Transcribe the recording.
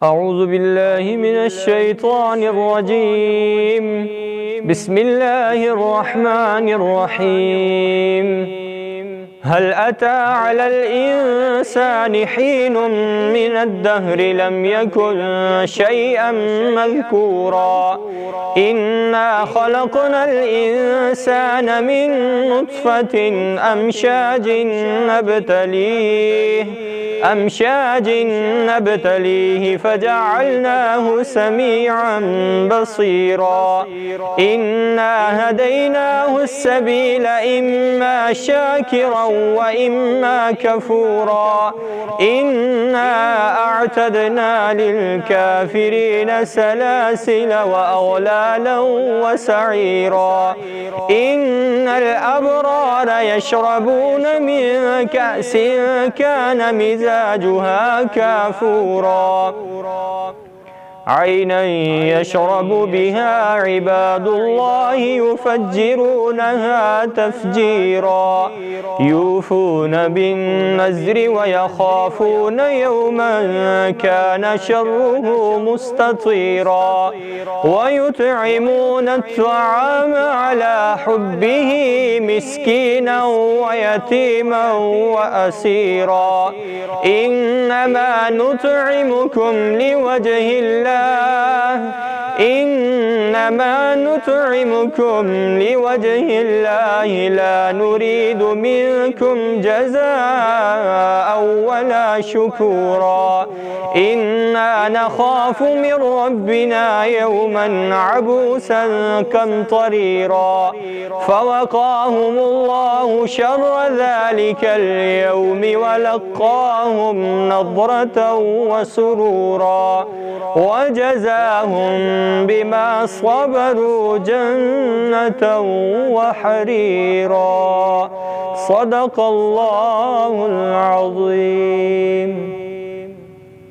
أعوذ بالله من الشيطان الرجيم. بسم الله الرحمن الرحيم. هل أتى على الإنسان حين من الدهر لم يكن شيئا مذكورا إنا خلقنا الإنسان من نطفة أمشاج نبتليه فجعلناه سميعا بصيرا إنا هديناه السبيل إما شاكرا وإما كفورا إنا أعتدنا للكافرين سلاسل وأغلالا وسعيرا إن الأبرار يشربون من كأس كان مزاجها كافورا عينا يشرب بها عباد الله يفجرونها تفجيرا يوفون بالنذر ويخافون يوما كان شره مستطيرا ويطعمون الطعام على حبه مسكينا ويتيما وأسيرا إنما نطعمكم لوجه الله لا نريد منكم جزاء ولا شكورا إنا نخاف من ربنا يوما عبوسا قمطريرا فوقاهم الله شر ذلك اليوم ولقاهم نضرة وسرورا وجزاهم بما صبروا جنة وحريرا. صدق الله العظيم.